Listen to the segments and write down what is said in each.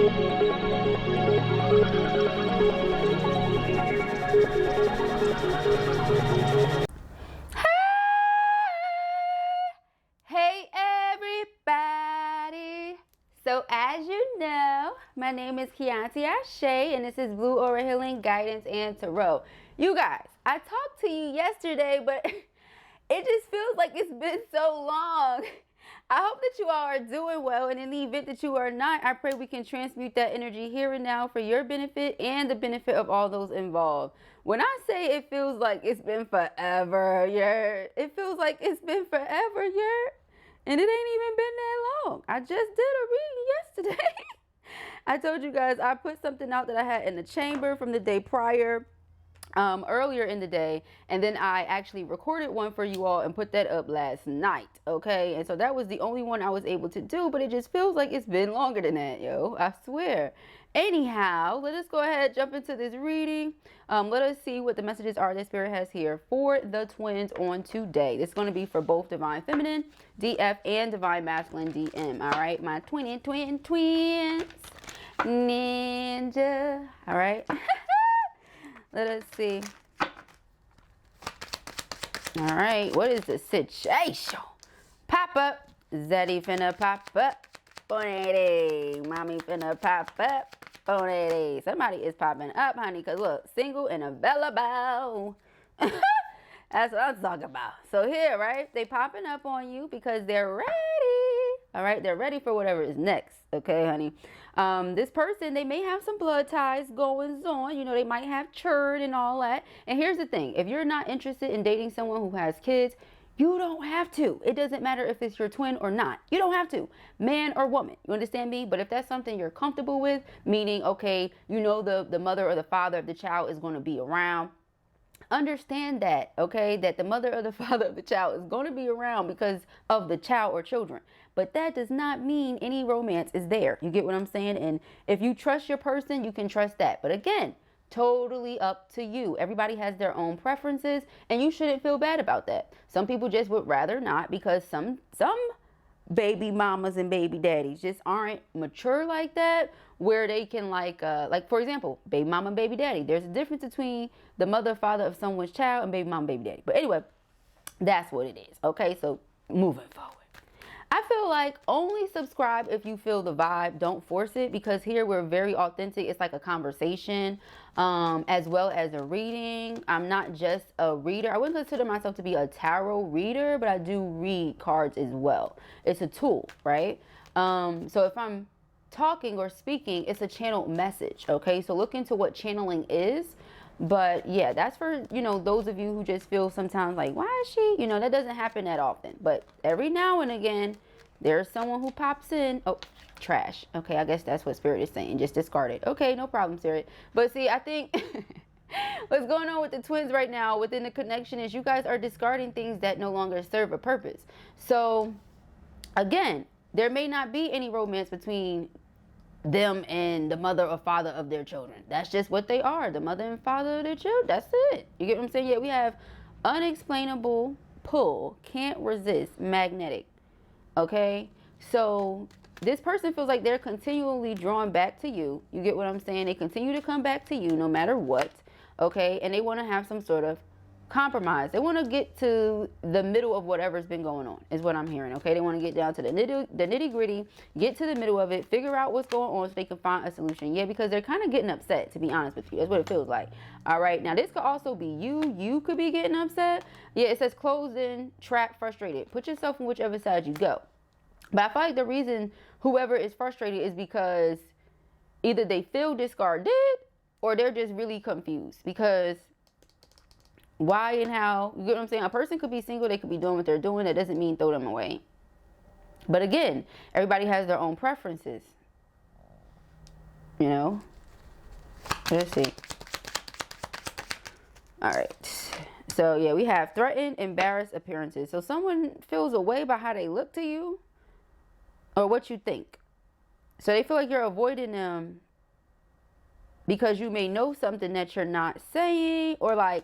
Hey everybody! So as you know, my name is Kianti Ayshea and this is Blue Aura Healing Guidance and Tarot. You guys, I talked to you yesterday, but it just feels like it's been so long. I hope that you all are doing well, and in the event that you are not, I pray we can transmute that energy here and now for your benefit and the benefit of all those involved. When I say it feels like it's been forever, yeah, it feels like it's been forever, yeah, and it ain't even been that long. I just did a reading yesterday. I told you guys I put something out that I had in the chamber from the day prior. Earlier in the day, and then I actually recorded one for you all and put that up last night. Okay, and so that was the only one I was able to do, but it just feels like it's been longer than that, yo, I swear. Anyhow, let us go ahead and jump into this reading. Let us see what the messages are that Spirit has here for the twins on today. This is going to be for both Divine Feminine DF and Divine Masculine DM. All right, my twins ninja. All right. Let us see. All right, what is the situation? Pop up. Zeddy finna pop up. Bonity. Mommy finna pop up. Bonity. Somebody is popping up, honey, because look, single and available. That's what I'm talking about. So here, right, they popping up on you because they're ready. All right, they're ready for whatever is next. Okay, honey. This person, they may have some blood ties going on. You know, they might have churn and all that. And here's the thing. If you're not interested in dating someone who has kids, you don't have to. It doesn't matter if it's your twin or not. You don't have to. Man or woman. You understand me? But if that's something you're comfortable with, meaning, okay, you know the mother or the father of the child is going to be around. Understand that, okay, that the mother or the father of the child is going to be around because of the child or children. But that does not mean any romance is there. You get what I'm saying? And if you trust your person, you can trust that. But again, totally up to you. Everybody has their own preferences, and you shouldn't feel bad about that. Some people just would rather not, because some baby mamas and baby daddies just aren't mature like that, where they can like for example, baby mama and baby daddy. There's a difference between the mother, father of someone's child and baby mama, baby daddy. But anyway, that's what it is. Okay, so moving forward. I feel like only subscribe if you feel the vibe. Don't force it, because here we're very authentic. It's like a conversation as well as a reading. I'm not just a reader. I wouldn't consider myself to be a tarot reader, but I do read cards as well. It's a tool, right? So if I'm talking or speaking, it's a channeled message. Okay, so look into what channeling is. But yeah, that's for, you know, those of you who just feel sometimes like, why is she, you know, that doesn't happen that often. But every now and again, there's someone who pops in. Oh, trash. Okay, I guess that's what Spirit is saying. Just discard it. Okay, no problem, Spirit. But see, I think what's going on with the twins right now within the connection is you guys are discarding things that no longer serve a purpose. So again, there may not be any romance between them and the mother or father of their children. That's just what they are, the mother and father of their children. That's it. You get what I'm saying? Yeah, we have unexplainable pull, can't resist, magnetic. Okay, so this person feels like they're continually drawn back to you. You get what I'm saying? They continue to come back to you no matter what. Okay, and they want to have some sort of compromise. They want to get to the middle of whatever's been going on, is what I'm hearing. Okay, they want to get down to the nitty gritty, get to the middle of it, figure out what's going on so they can find a solution. Yeah, because they're kind of getting upset, to be honest with you. That's what it feels like. All right, now this could also be you could be getting upset. Yeah, it says closed in, trapped, frustrated. Put yourself on whichever side you go. But I feel like the reason whoever is frustrated is because either they feel discarded or they're just really confused, because why and how, you get what I'm saying? A person could be single, they could be doing what they're doing. That doesn't mean throw them away. But again, everybody has their own preferences. You know? Let's see. All right. So yeah, we have threatened, embarrassed appearances. So someone feels a way about how they look to you or what you think. So they feel like you're avoiding them because you may know something that you're not saying, or like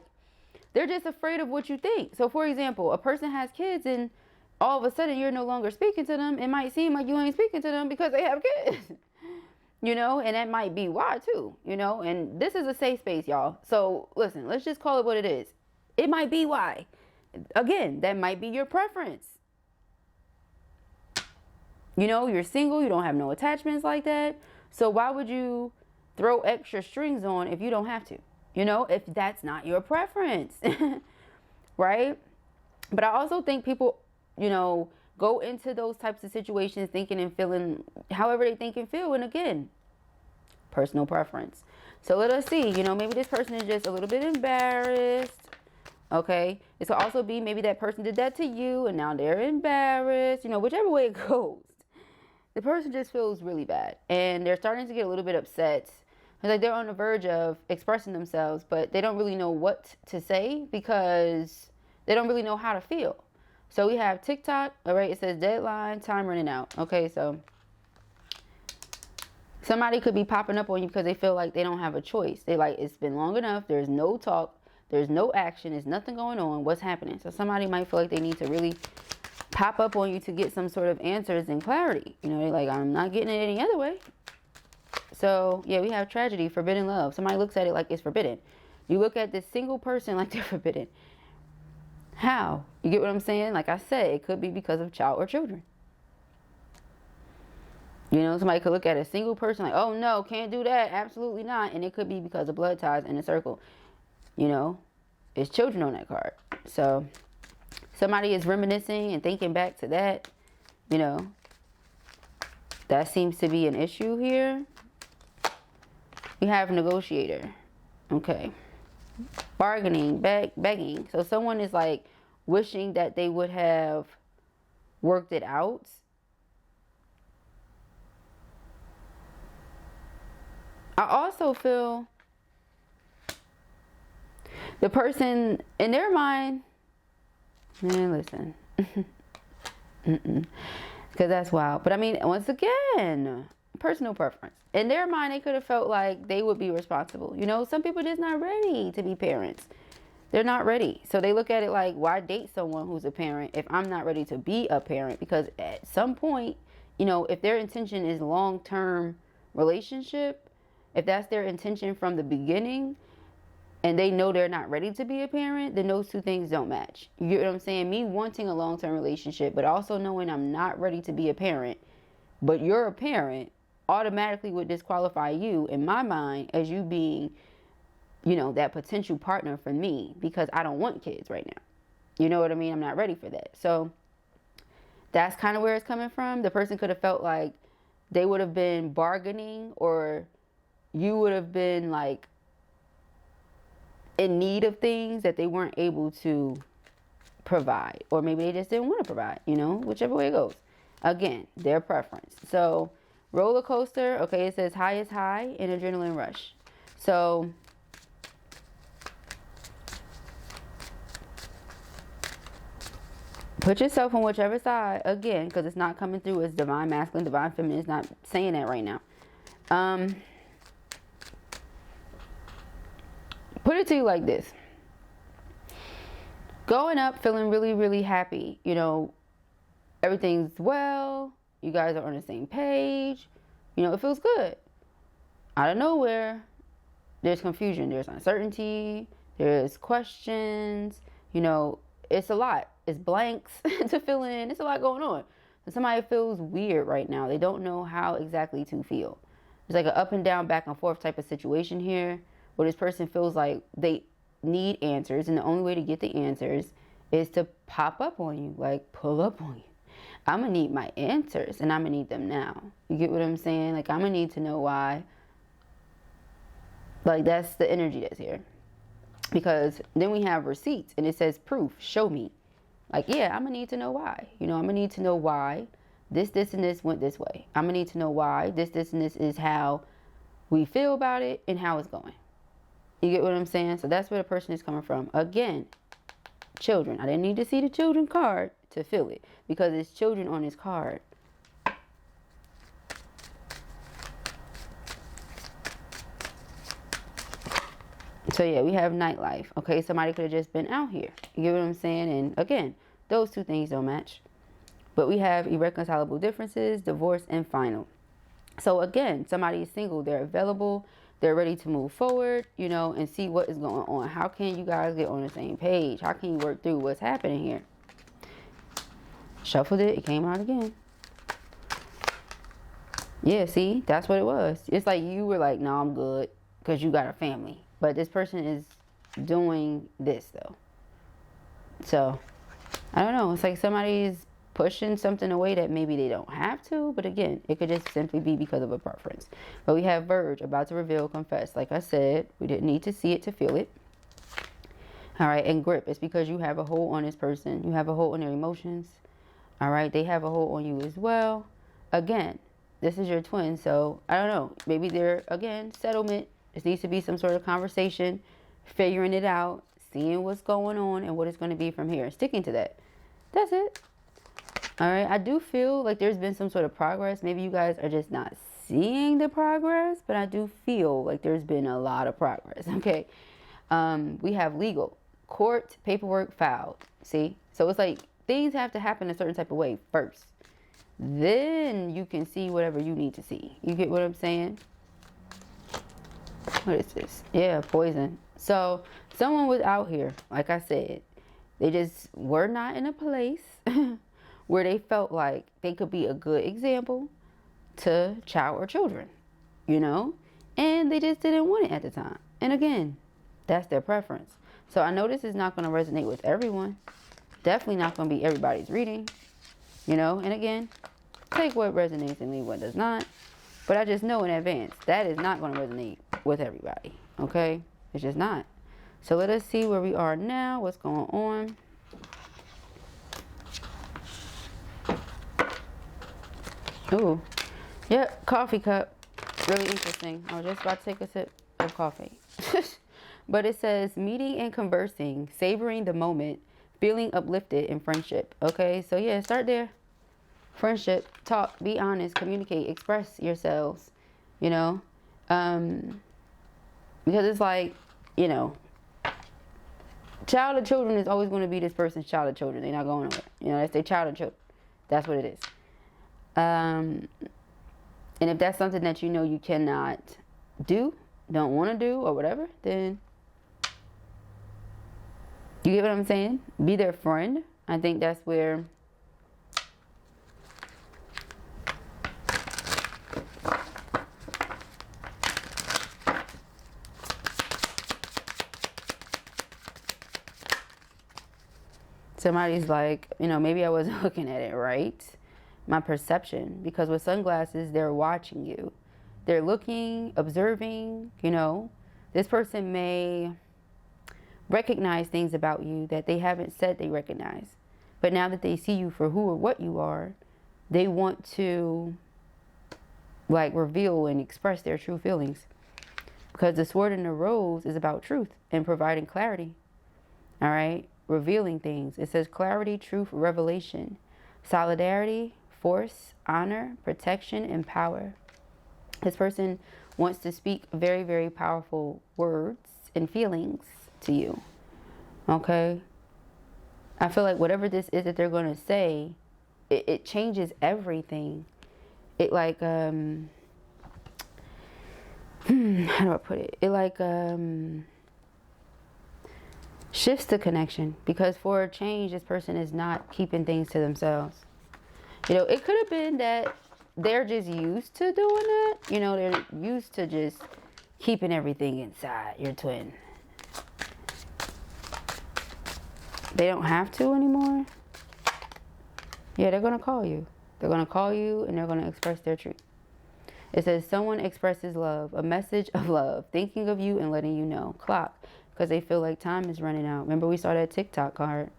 they're just afraid of what you think. So for example, a person has kids and all of a sudden you're no longer speaking to them. It might seem like you ain't speaking to them because they have kids. you know, and that might be why too, you know, and this is a safe space, y'all. So listen, let's just call it what it is. It might be why. Again, that might be your preference. You know, you're single, you don't have no attachments like that. So why would you throw extra strings on if you don't have to? You know, if that's not your preference, right? But I also think people, you know, go into those types of situations thinking and feeling however they think and feel. And again, personal preference. So let us see, you know, maybe this person is just a little bit embarrassed. Okay. It could also be maybe that person did that to you and now they're embarrassed. You know, whichever way it goes, the person just feels really bad. And they're starting to get a little bit upset. It's like they're on the verge of expressing themselves, but they don't really know what to say because they don't really know how to feel. So we have TikTok, all right, it says deadline, time running out. Okay, so somebody could be popping up on you because they feel like they don't have a choice. They like, it's been long enough, there's no talk, there's no action, there's nothing going on, what's happening? So somebody might feel like they need to really pop up on you to get some sort of answers and clarity. You know, they're like, I'm not getting it any other way. So, yeah, we have tragedy, forbidden love. Somebody looks at it like it's forbidden. You look at this single person like they're forbidden. How? You get what I'm saying? Like I said, it could be because of child or children. You know, somebody could look at a single person like, oh, no, can't do that. Absolutely not. And it could be because of blood ties in a circle. You know, it's children on that card. So somebody is reminiscing and thinking back to that. You know, that seems to be an issue here. We have negotiator. Okay. Bargaining, begging. So someone is like wishing that they would have worked it out. I also feel the person in their mind, man, listen, because that's wild. But I mean, once again, personal preference. In their mind, they could have felt like they would be responsible. You know, some people just not ready to be parents. They're not ready. So they look at it like, why date someone who's a parent if I'm not ready to be a parent? Because at some point, you know, if their intention is long-term relationship, if that's their intention from the beginning, and they know they're not ready to be a parent, then those two things don't match. You get what I'm saying? Me wanting a long-term relationship, but also knowing I'm not ready to be a parent, but you're a parent, automatically would disqualify you, in my mind, as you being, you know, that potential partner for me, because I don't want kids right now. You know what I mean? I'm not ready for that. So that's kind of where it's coming from. The person could have felt like they would have been bargaining, or you would have been like in need of things that they weren't able to provide, or maybe they just didn't want to provide, you know, whichever way it goes. Again, their preference. So roller coaster, okay, it says highest high and adrenaline rush. So put yourself on whichever side, again, because it's not coming through as divine masculine, divine feminine. It's not saying that right now. Put it to you like this. Going up feeling really, really happy. You know, everything's well. You guys are on the same page. You know, it feels good. Out of nowhere, there's confusion. There's uncertainty. There's questions. You know, it's a lot. It's blanks to fill in. It's a lot going on. So somebody feels weird right now. They don't know how exactly to feel. It's like an up and down, back and forth type of situation here, where this person feels like they need answers, and the only way to get the answers is to pop up on you, like pull up on you. I'm gonna need my answers, and I'm gonna need them now. You get what I'm saying? Like, I'm gonna need to know why. Like, that's the energy that's here. Because then we have receipts, and it says proof, show me. Like, yeah, I'm gonna need to know why. You know, I'm gonna need to know why this, and this went this way. I'm gonna need to know why this, and this is how we feel about it and how it's going. You get what I'm saying? So that's where the person is coming from. Again, children. I didn't need to see the children card to feel it, because it's children on this card. So yeah, we have nightlife. Okay, somebody could have just been out here. You get what I'm saying? And again, those two things don't match. But we have irreconcilable differences, divorce, and final. So again, somebody is single, they're available, they're ready to move forward, you know, and see what is going on. How can you guys get on the same page? How can you work through what's happening here? Shuffled it, it came out again. Yeah, see, that's what it was. It's like you were like, no, I'm good because you got a family. But this person is doing this though. So, I don't know. It's like somebody is pushing something away that maybe they don't have to. But again, it could just simply be because of a preference. But we have Verge, about to reveal, confess. Like I said, we didn't need to see it to feel it. All right, and grip. It's because you have a hold on this person. You have a hold on their emotions. All right, they have a hold on you as well. Again, this is your twin. So, I don't know. Maybe they're, again, settlement. There needs to be some sort of conversation, figuring it out, seeing what's going on and what it's going to be from here. Sticking to that. That's it. All right. I do feel like there's been some sort of progress. Maybe you guys are just not seeing the progress, but I do feel like there's been a lot of progress. Okay. We have legal, court, paperwork filed. See? So it's like things have to happen a certain type of way first. Then you can see whatever you need to see. You get what I'm saying? What is this? Yeah, poison. So someone was out here, like I said, they just were not in a place where they felt like they could be a good example to child or children, you know, and they just didn't want it at the time. And again, that's their preference. So I know this is not going to resonate with everyone. Definitely not going to be everybody's reading, you know, and again, take what resonates and leave what does not. But I just know in advance that is not going to resonate with everybody, okay? It's just not. So let us see where we are now, what's going on. Ooh, yep, coffee cup. Really interesting. I was just about to take a sip of coffee. But it says, meeting and conversing, savoring the moment, feeling uplifted in friendship. Okay, so yeah, start there. Friendship, talk, be honest, communicate, express yourselves, you know. Because it's like, you know, child of children is always going to be this person's child of children. They're not going nowhere. You know, that's their child of children. That's what it is. And if that's something that you know you cannot do, don't want to do, or whatever, then you get what I'm saying? Be their friend. I think that's where somebody's like, you know, maybe I wasn't looking at it right. My perception. Because with sunglasses, they're watching you. They're looking, observing, you know. This person may recognize things about you that they haven't said they recognize. But now that they see you for who or what you are, they want to, like, reveal and express their true feelings. Because the sword and the rose is about truth and providing clarity. All right? Revealing things. It says clarity, truth, revelation, solidarity, force, honor, protection, and power. This person wants to speak very, very powerful words and feelings to you. Okay? I feel like whatever this is that they're going to say, it changes everything. It like, how do I put it? It like, shifts the connection, because for a change, this person is not keeping things to themselves. You know, it could have been that they're just used to doing that. You know, they're used to just keeping everything inside your twin. They don't have to anymore. Yeah, they're going to call you. They're going to call you and they're going to express their truth. It says someone expresses love, a message of love, thinking of you and letting you know. Clock. Because they feel like time is running out. Remember we saw that TikTok card.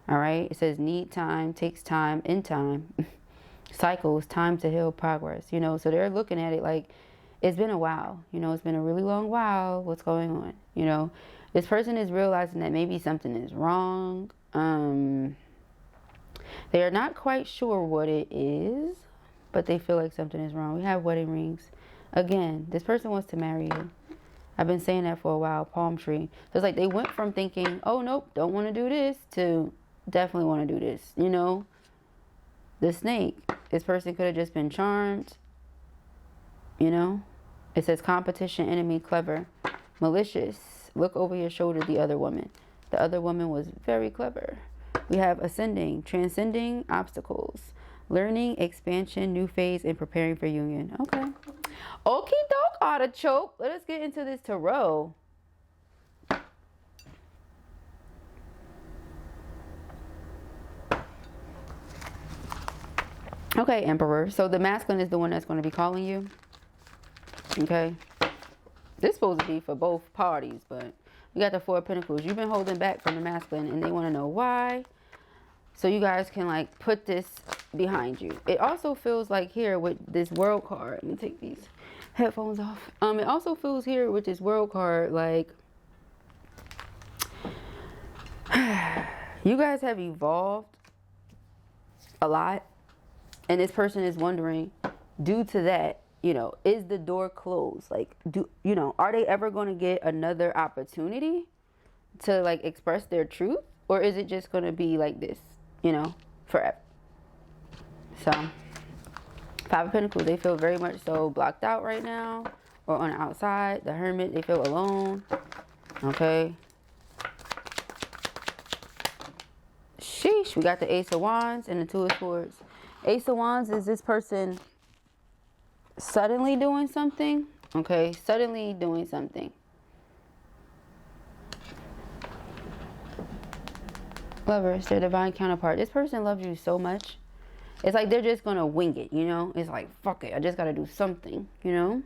All right. It says need time, takes time, in time. Cycles, time to heal, progress. You know, so they're looking at it like it's been a while. You know, it's been a really long while. What's going on? You know, this person is realizing that maybe something is wrong. They are not quite sure what it is, but they feel like something is wrong. We have wedding rings. Again, this person wants to marry you. I've been saying that for a while, palm tree. So it's like they went from thinking, oh, nope, don't want to do this, to definitely want to do this, you know. The snake, this person could have just been charmed. You know, it says competition, enemy, clever, malicious. Look over your shoulder, the other woman. The other woman was very clever. We have ascending, transcending obstacles, learning, expansion, new phase, and preparing for union. Okay. Okie doke, artichoke. Let us get into this tarot. Okay, Emperor. So the masculine is the one that's going to be calling you. Okay. This is supposed to be for both parties, but we got the Four of Pentacles. You've been holding back from the masculine, and they want to know why. So you guys can, like, put this behind you. It also feels like here with this World card. Let me take these headphones off. It also feels here with this World card, like, you guys have evolved a lot. And this person is wondering, due to that, you know, is the door closed? Like, are they ever going to get another opportunity to, like, express their truth? Or is it just going to be like this, you know, forever? So, Five of Pentacles, they feel very much so blocked out right now. Or on the outside. The Hermit, they feel alone. Okay. Sheesh, we got the Ace of Wands and the Two of Swords. Ace of Wands is this person suddenly doing something. Okay, suddenly doing something. Lovers, their divine counterpart. This person loves you so much. It's like they're just going to wing it, you know. It's like, fuck it, I just got to do something, you know.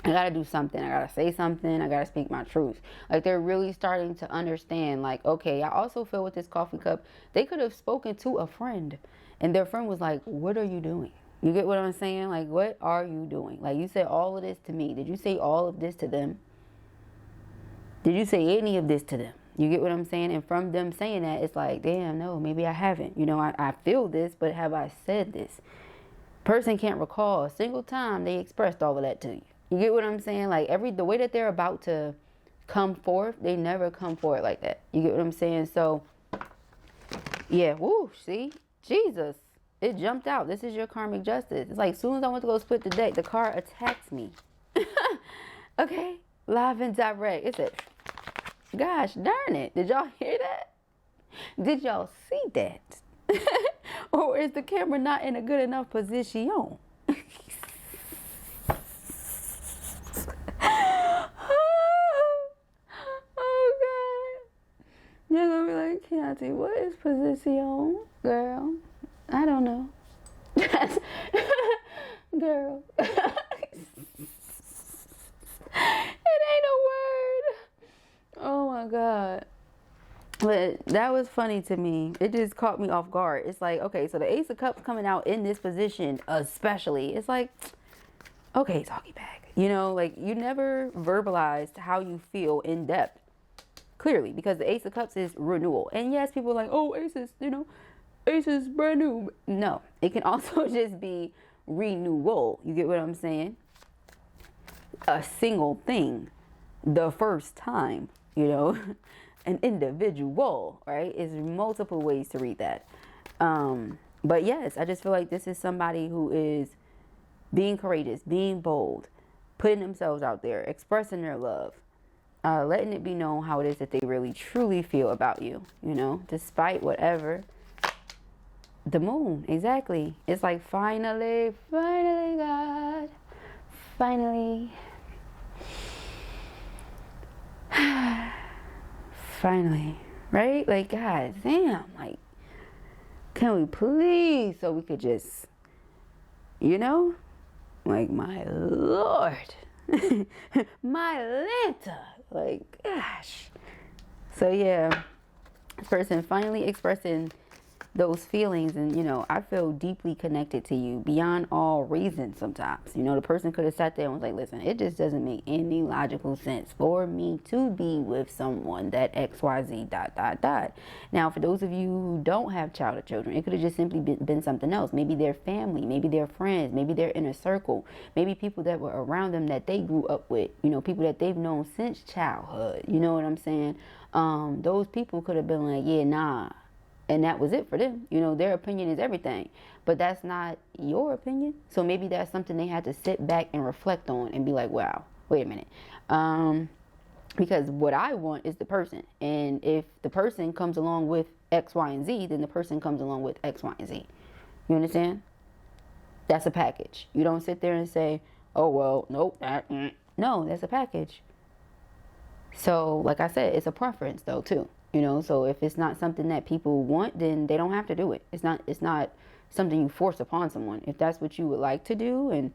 I got to do something. I got to say something. I got to speak my truth. Like, they're really starting to understand, like, okay, I also feel with this coffee cup, they could have spoken to a friend. And their friend was like, what are you doing? You get what I'm saying? Like, what are you doing? Like, you said all of this to me. Did you say all of this to them? Did you say any of this to them? You get what I'm saying? And from them saying that, it's like, damn, no, maybe I haven't. You know, I feel this, but have I said this? Person can't recall a single time they expressed all of that to you. You get what I'm saying? Like, the way that they're about to come forth, they never come forward like that. You get what I'm saying? So, yeah, woo, see? Jesus, it jumped out. This is your karmic justice. It's like, as soon as I went to go split the deck, the card attacks me. Okay, live and direct. It said, gosh darn it. Did y'all hear that? Did y'all see that? Or is the camera not in a good enough position? Oh, God. You're going to be like, Kianti, what is position? Girl, I don't know. Girl. It ain't a word. Oh my God. But that was funny to me. It just caught me off guard. It's like, okay, so the Ace of Cups coming out in this position especially. It's like, okay, talkie bag. You know, like, you never verbalized how you feel in depth. Clearly, because the Ace of Cups is renewal. And yes, people are like, oh, Aces, you know, Ace is brand new. No, it can also just be renewal. You get what I'm saying? A single thing the first time, you know, an individual, right? Is multiple ways to read that. But yes, I just feel like this is somebody who is being courageous, being bold, putting themselves out there, expressing their love, letting it be known how it is that they really truly feel about you, you know, despite whatever. The moon, exactly. It's like, finally, God, finally. Finally, right? Like, God damn, like, can we please, so we could just, you know, like, my Lord, my Lanta, like, gosh. So yeah, this person finally expressing those feelings, and you know, I feel deeply connected to you beyond all reason sometimes. You know, the person could have sat there and was like, listen, it just doesn't make any logical sense for me to be with someone that XYZ ... Now, for those of you who don't have child or children, it could have just simply been something else. Maybe their family, maybe their friends, maybe their inner circle, maybe people that were around them that they grew up with, you know, people that they've known since childhood. You know what I'm saying? Those people could have been like, yeah, nah, And that was it for them. You know, their opinion is everything. But that's not your opinion. So maybe that's something they had to sit back and reflect on and be like, wow, wait a minute. Because what I want is the person. And if the person comes along with X, Y, and Z, then the person comes along with X, Y, and Z. You understand? That's a package. You don't sit there and say, oh, well, nope. No, that's a package. So, like I said, it's a preference, though, too. You know, so if it's not something that people want, then they don't have to do it. It's not something you force upon someone. If that's what you would like to do, and,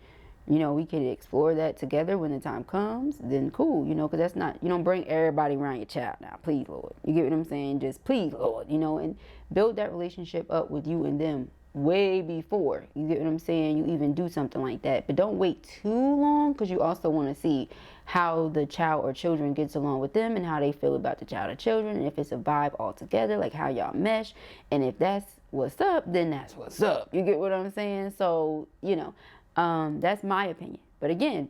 you know, we could explore that together when the time comes, then cool, you know, because that's not, you don't bring everybody around your child now, please, Lord. You get what I'm saying? Just please, Lord, you know, and build that relationship up with you and them way before, you get what I'm saying, you even do something like that. But don't wait too long, because you also want to see how the child or children gets along with them and how they feel about the child or children, and if it's a vibe altogether, like how y'all mesh. And if that's what's up, then that's what's up. You get what I'm saying? So, you know, that's my opinion. But again,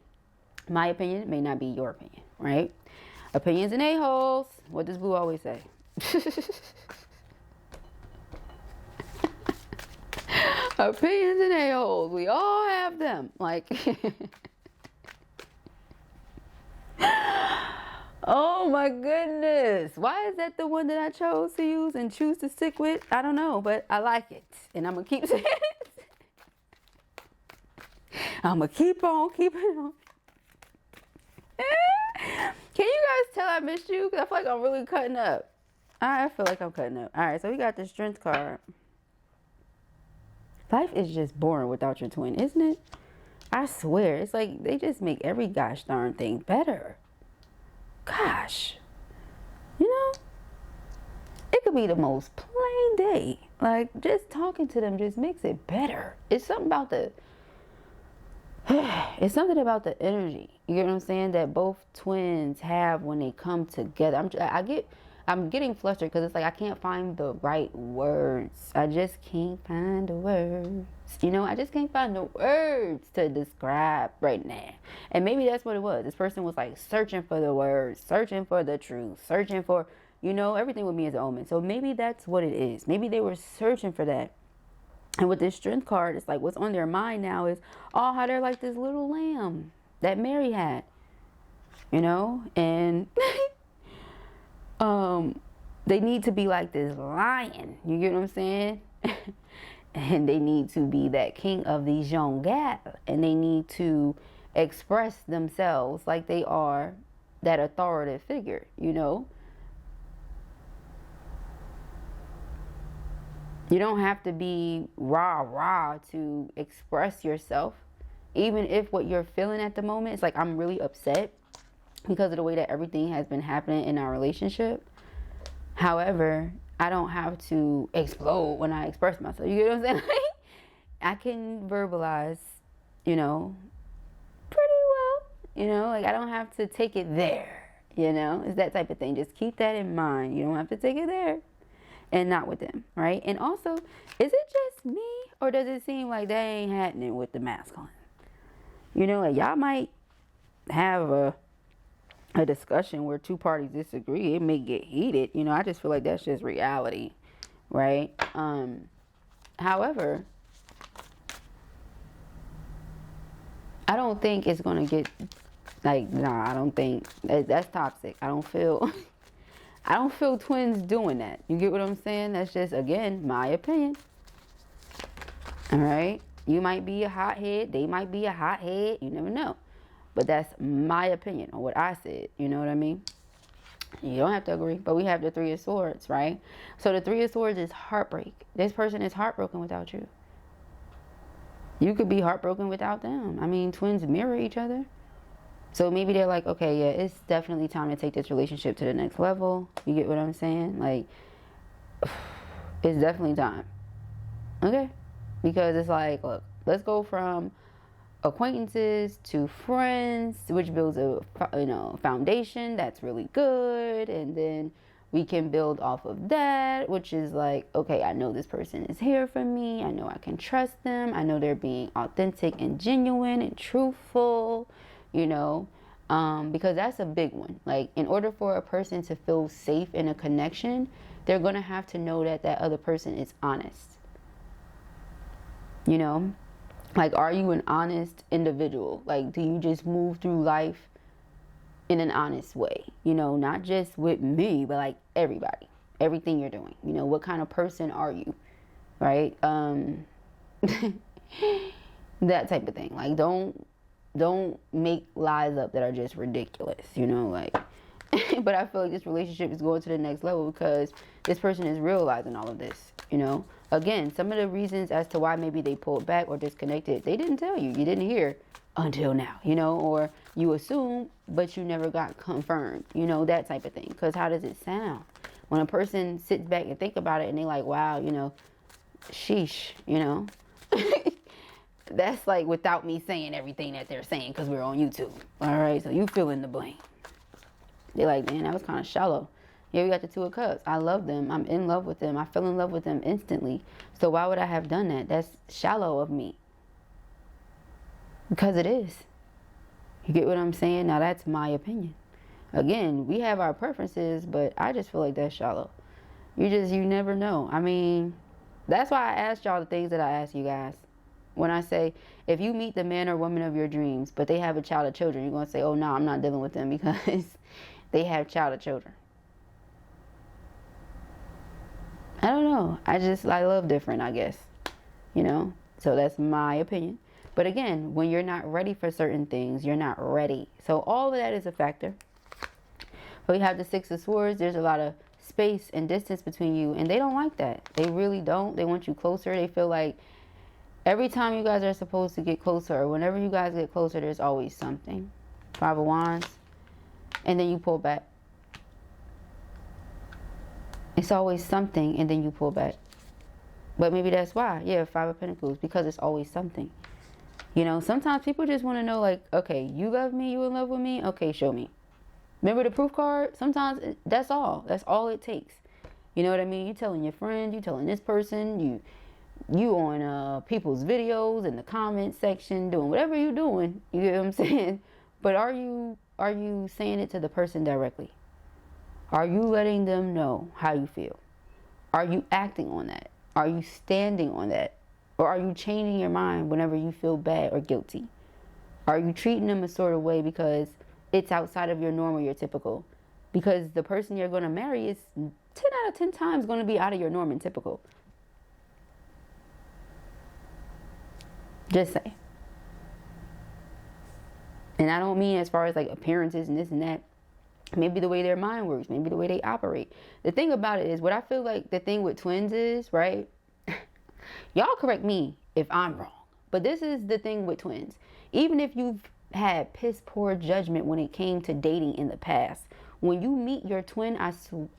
my opinion may not be your opinion, right? Opinions and a-holes. What does Blue always say? Opinions and a-holes. We all have them. Like, oh my goodness. Why is that the one that I chose to use and choose to stick with? I don't know, but I like it. And I'm going to keep saying it. I'm going to keep on keeping on. Can you guys tell I missed you? Because I feel like I'm really cutting up. I feel like I'm cutting up. All right, so we got the strength card. Life is just boring without your twin, isn't it? I swear, it's like they just make every gosh darn thing better. Gosh. You know? It could be the most plain day. Like, just talking to them just makes it better. It's something about the... It's something about the energy. You get what I'm saying? That both twins have when they come together. I'm getting flustered because it's like I can't find the right words. I just can't find the words. You know, I just can't find the words to describe right now. And maybe that's what it was. This person was like searching for the words, searching for the truth, searching for, you know, everything with me is an omen. So maybe that's what it is. Maybe they were searching for that. And with this strength card, it's like what's on their mind now is, oh, how they're like this little lamb that Mary had, you know, and they need to be like this lion. You get what I'm saying? And they need to be that king of these young gals, and they need to express themselves like they are that authoritative figure, you know. You don't have to be rah-rah to express yourself. Even if what you're feeling at the moment is like, I'm really upset because of the way that everything has been happening in our relationship. However, I don't have to explode when I express myself. You get what I'm saying? I can verbalize, you know, pretty well. You know, like I don't have to take it there. You know, it's that type of thing. Just keep that in mind. You don't have to take it there. And not with them, right? And also, is it just me, or does it seem like that ain't happening with the masculine? You know, like y'all might have a discussion where two parties disagree. It may get heated. You know, I just feel like that's just reality, right? However, I don't think it's gonna get like, nah, I don't think that's toxic. I don't feel twins doing that. You get what I'm saying? That's just, again, my opinion. All right? You might be a hothead. They might be a hothead. You never know. But that's my opinion on what I said. You know what I mean? You don't have to agree. But we have the Three of Swords, right? So the Three of Swords is heartbreak. This person is heartbroken without you. You could be heartbroken without them. I mean, twins mirror each other. So maybe they're like, okay, yeah, it's definitely time to take this relationship to the next level. You get what I'm saying? Like, it's definitely time. Okay? Because it's like, look, let's go from acquaintances to friends, which builds a, you know, foundation that's really good. And then we can build off of that, which is like, okay, I know this person is here for me. I know I can trust them. I know they're being authentic and genuine and truthful. You know, Because that's a big one. Like, in order for a person to feel safe in a connection, they're going to have to know that that other person is honest. You know? Like, are you an honest individual? Like, do you just move through life in an honest way? You know, not just with me, but like everybody. Everything you're doing. You know, what kind of person are you? Right? That type of thing. Like, don't make lies up that are just ridiculous, you know, like. But I feel like this relationship is going to the next level because this person is realizing all of this, you know. Again, some of the reasons as to why maybe they pulled back or disconnected, they didn't tell you. You didn't hear until now, you know, or you assume, but you never got confirmed, you know, that type of thing. Because how does it sound? When a person sits back and think about it and they like, wow, you know, sheesh, you know. That's like without me saying everything that they're saying because we're on YouTube. All right, so you fill in the blank. They're like, man, that was kind of shallow. Yeah, we got the Two of Cups. I love them. I'm in love with them. I fell in love with them instantly. So why would I have done that? That's shallow of me. Because it is. You get what I'm saying? Now, that's my opinion. Again, we have our preferences, but I just feel like that's shallow. You never know. I mean, that's why I asked y'all the things that I asked you guys. When I say, if you meet the man or woman of your dreams, but they have a child or children, you're going to say, oh, no, I'm not dealing with them because they have child or children. I don't know. I love different, I guess. You know? So that's my opinion. But again, when you're not ready for certain things, you're not ready. So all of that is a factor. But we have the Six of Swords. There's a lot of space and distance between you. And they don't like that. They really don't. They want you closer. They feel like every time you guys are supposed to get closer, or whenever you guys get closer, there's always something. Five of Wands. And then you pull back. It's always something, and then you pull back. But maybe that's why. Yeah, Five of Pentacles. Because it's always something. You know, sometimes people just want to know, like, okay, you love me, you in love with me? Okay, show me. Remember the proof card? Sometimes that's all. That's all it takes. You know what I mean? You telling your friend, you telling this person, you on people's videos in the comment section, doing whatever you're doing. You get what I'm saying? But are you saying it to the person directly? Are you letting them know how you feel? Are you acting on that? Are you standing on that? Or are you changing your mind whenever you feel bad or guilty? Are you treating them a sort of way because it's outside of your norm or your typical? Because the person you're going to marry is 10 out of 10 times going to be out of your norm and typical. Just say. And I don't mean as far as like appearances and this and that. Maybe the way their mind works. Maybe the way they operate. The thing about it is, what I feel like the thing with twins is, right? Y'all correct me if I'm wrong. But this is the thing with twins. Even if you've had piss poor judgment when it came to dating in the past, when you meet your twin,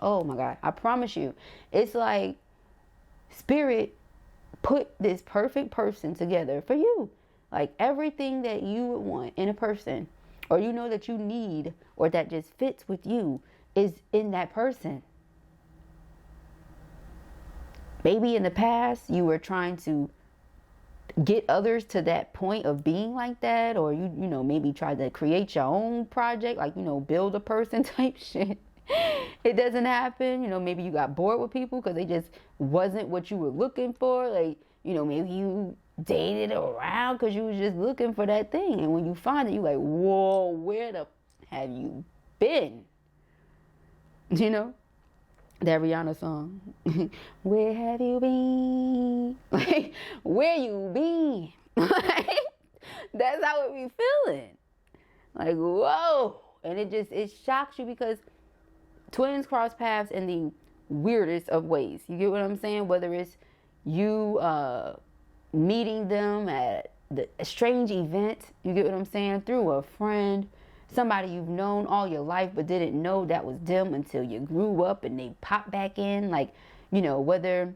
oh my God, I promise you, it's like Spirit put this perfect person together for you. Like everything that you would want in a person, or you know that you need, or that just fits with you, is in that person. Maybe in the past you were trying to get others to that point of being like that, or you know, maybe try to create your own project, like, you know, build a person type shit. It doesn't happen. You know, maybe you got bored with people because they just wasn't what you were looking for. Like, you know, maybe you dated around because you was just looking for that thing, and when you find it, you like, whoa, where the have you been? You know, that Rihanna song. Where have you been? Like, where you been? Like, that's how it be feeling. Like, whoa. And it shocks you because twins cross paths in the weirdest of ways. You get what I'm saying? Whether it's you meeting them at a strange event, you get what I'm saying, through a friend, somebody you've known all your life but didn't know that was them until you grew up and they pop back in. Like, you know, whether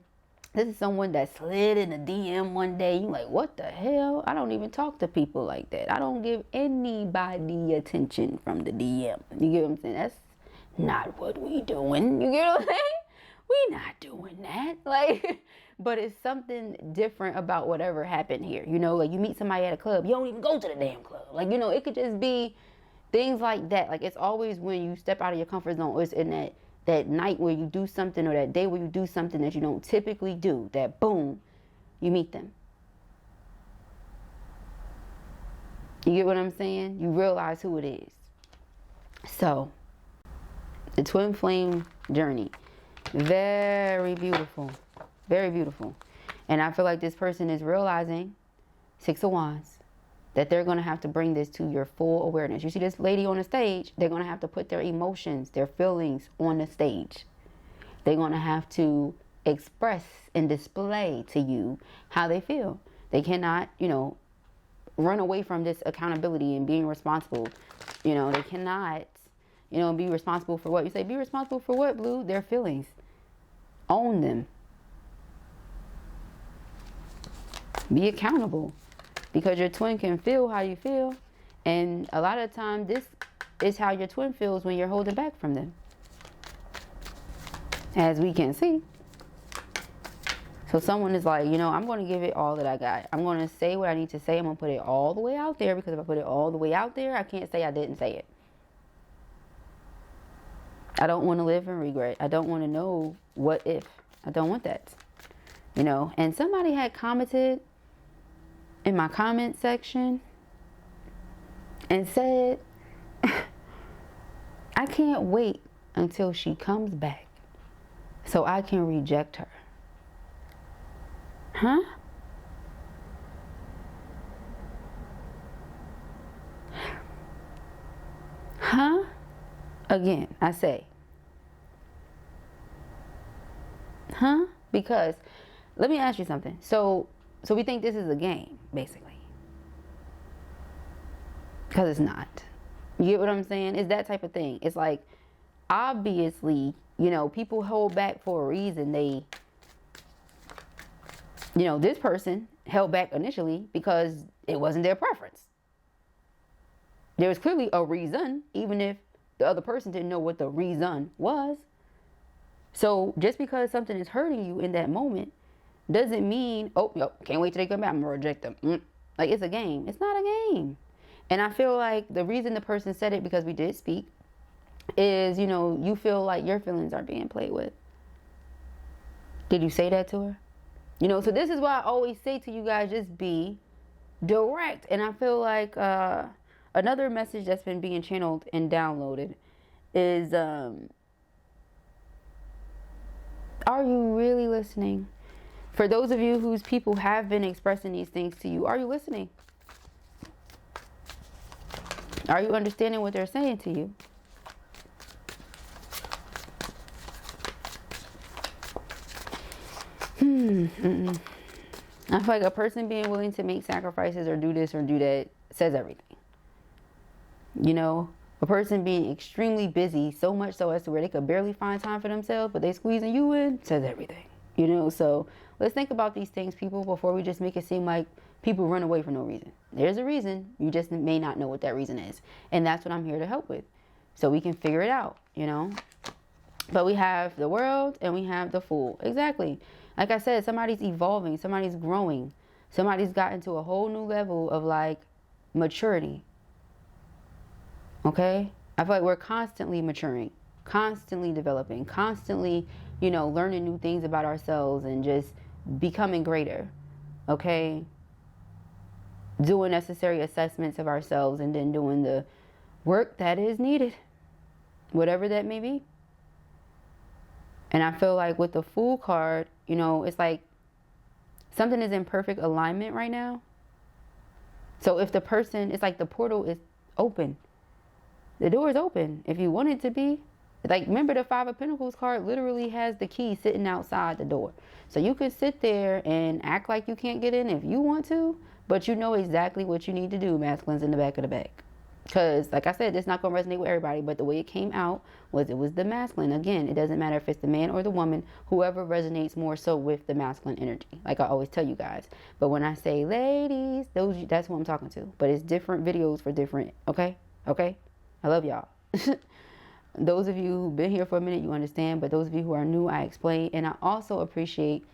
this is someone that slid in a DM one day, you like, what the hell? I don't even talk to people like that. I don't give anybody attention from the DM. You get what I'm saying? That's not what we doing. You get what I'm saying? We not doing that. Like, but it's something different about whatever happened here. You know, like you meet somebody at a club, you don't even go to the damn club. Like, you know, it could just be Things like that. Like, it's always when you step out of your comfort zone, or it's in that night where you do something, or that day where you do something that you don't typically do, that boom, you meet them. You get what I'm saying? You realize who it is. So, the twin flame journey, very beautiful, very beautiful. And I feel like this person is realizing, 6 of Wands, that they're going to have to bring this to your full awareness. You see this lady on the stage, they're going to have to put their emotions, their feelings on the stage. They're going to have to express and display to you how they feel. They cannot, you know, run away from this accountability and being responsible. You know, they cannot, you know, be responsible for what? You say, be responsible for what, Blue? Their feelings. Own them. Be accountable. Because your twin can feel how you feel. And a lot of times, this is how your twin feels when you're holding back from them. As we can see. So someone is like, you know, I'm going to give it all that I got. I'm going to say what I need to say. I'm going to put it all the way out there. Because if I put it all the way out there, I can't say I didn't say it. I don't want to live in regret. I don't want to know what if. I don't want that. You know, and somebody had commented in my comment section and said, I can't wait until she comes back so I can reject her. Huh? Huh? Again, I say, huh? Because let me ask you something. So we think this is a game, basically. Because it's not. You get what I'm saying? It's that type of thing. It's like, obviously, you know, people hold back for a reason. They, you know, this person held back initially because it wasn't their preference. There was clearly a reason, even if the other person didn't know what the reason was. So just because something is hurting you in that moment doesn't mean, oh, yo, can't wait till they come back, I'm gonna reject them. Like, it's a game. It's not a game. And I feel like the reason the person said it, because we did speak, is, you know, you feel like your feelings are being played with. Did you say that to her? You know, so this is why I always say to you guys, just be direct. And I feel like another message that's been being channeled and downloaded is, are you really listening? For those of you whose people have been expressing these things to you, are you listening? Are you understanding what they're saying to you? I feel like a person being willing to make sacrifices or do this or do that says everything. You know, a person being extremely busy, so much so as to where they could barely find time for themselves, but they squeezing you in, says everything. You know, so let's think about these things, people, before we just make it seem like people run away for no reason. There's a reason. You just may not know what that reason is. And that's what I'm here to help with. So we can figure it out, you know. But we have the world and we have the fool. Exactly. Like I said, somebody's evolving. Somebody's growing. Somebody's gotten to a whole new level of, like, maturity. Okay? I feel like we're constantly maturing, constantly developing, constantly, you know, learning new things about ourselves and just becoming greater. Okay? Doing necessary assessments of ourselves and then doing the work that is needed, whatever that may be. And I feel like with the Fool card, you know, it's like something is in perfect alignment right now. So if the person, it's like the portal is open. The door is open if you want it to be. Like, remember the Five of Pentacles card literally has the key sitting outside the door. So you could sit there and act like you can't get in if you want to, but you know exactly what you need to do, masculines in the back of the bag. Because, like I said, it's not going to resonate with everybody, but the way it came out was it was the masculine. Again, it doesn't matter if it's the man or the woman, whoever resonates more so with the masculine energy, like I always tell you guys. But when I say ladies, that's who I'm talking to. But it's different videos for different, okay? Okay? I love y'all. Those of you who've been here for a minute, you understand. But those of you who are new, I explain. And I also appreciate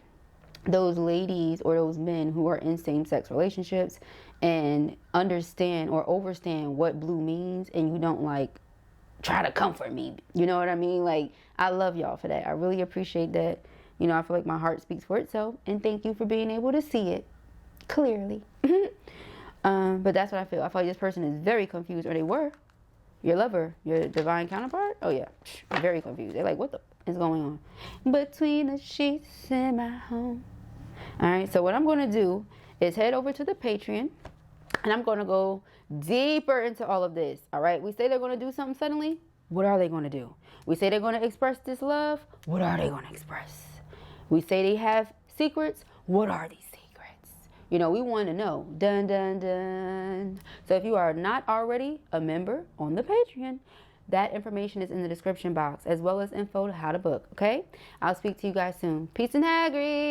those ladies or those men who are in same-sex relationships and understand or overstand what blue means, and you don't like try to comfort me. You know what I mean? Like, I love y'all for that. I really appreciate that. You know, I feel like my heart speaks for itself, and thank you for being able to see it clearly. But that's what I feel. I feel like this person is very confused, or they were. Your lover, your divine counterpart. Oh yeah, very confused. They're like, what the is going on between the sheets in my home? All right, so what I'm going to do is head over to the Patreon, and I'm going to go deeper into all of this. All right, we say they're going to do something suddenly. What are they going to do? We say they're going to express this love. What are they going to express? We say they have secrets. What are these secrets? You know, we want to know. Dun, dun, dun. So if you are not already a member on the Patreon, that information is in the description box, as well as info to how to book, okay? I'll speak to you guys soon. Peace and Hagrid.